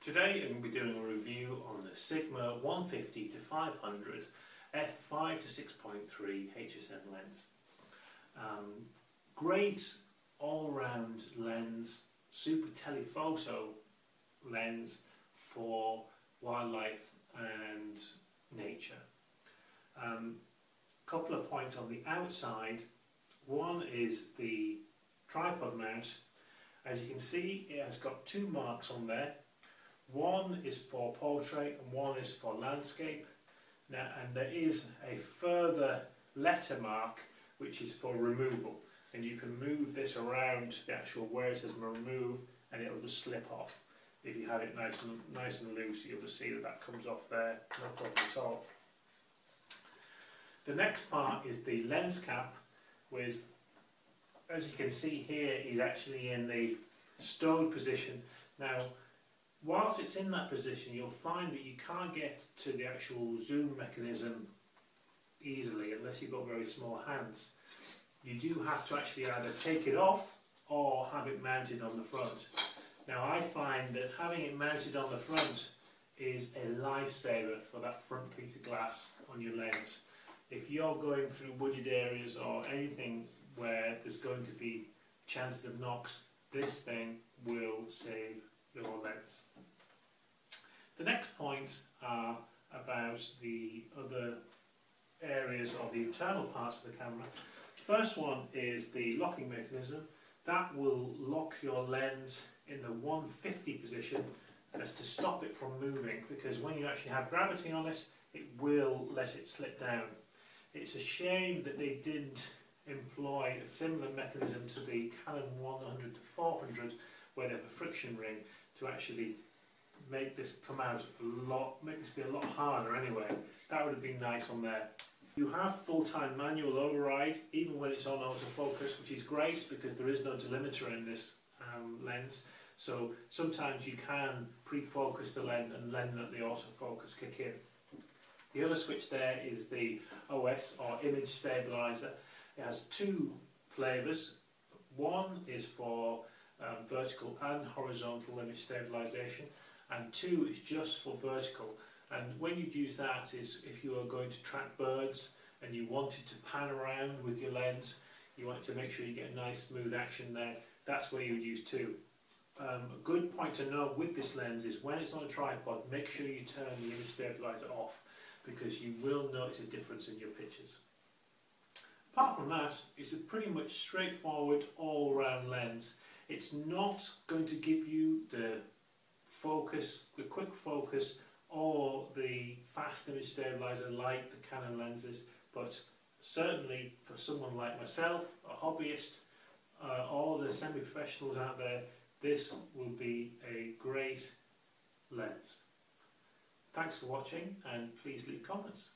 Today I'm going to be doing a review on the Sigma 150 to 500 f5 to 6.3 HSN lens. Great all-round lens, super telephoto lens for wildlife and nature. Couple of points on the outside. One is the tripod mount. As you can see, it has got two marks on there. One is for portrait and one is for landscape. Now, and there is a further letter mark which is for removal, and you can move this around the actual where it says remove and it'll just slip off. If you have it nice and loose, you'll just see that comes off there, no problem at all. The next part is the lens cap, with, as you can see here, is actually in the stowed position. Now, whilst it's in that position, you'll find that you can't get to the actual zoom mechanism easily unless you've got very small hands. You do have to actually either take it off or have it mounted on the front. Now, I find that having it mounted on the front is a lifesaver for that front piece of glass on your lens. If you're going through wooded areas or anything where there's going to be chances of knocks, this thing will save your lens. The next points are about the other areas of the internal parts of the camera. First one is the locking mechanism. That will lock your lens in the 150 position as to stop it from moving, because when you actually have gravity on it, it will let it slip down. It's a shame that they didn't employ a similar mechanism to the Canon 100 to 400 where they have a friction ring to actually make this come out make this be a lot harder anyway. That would have been nice on there. You have full-time manual override even when it's on autofocus, which is great because there is no delimiter in this lens. So sometimes you can pre-focus the lens and then let the autofocus kick in. The other switch there is the OS, or image stabilizer. It has two flavours. One is for vertical and horizontal image stabilization, and two is just for vertical. And when you'd use that is if you are going to track birds and you wanted to pan around with your lens, you wanted to make sure you get a nice smooth action there, that's where you would use two. A good point to know with this lens is when it's on a tripod, make sure you turn the image stabilizer off, because you will notice a difference in your pictures. Apart from that, it's a pretty much straightforward all-round lens. It's not going to give you the focus, the quick focus, or the fast image stabilizer like the Canon lenses, but certainly for someone like myself, a hobbyist, or the semi-professionals out there, this will be a great lens. Thanks for watching, and please leave comments.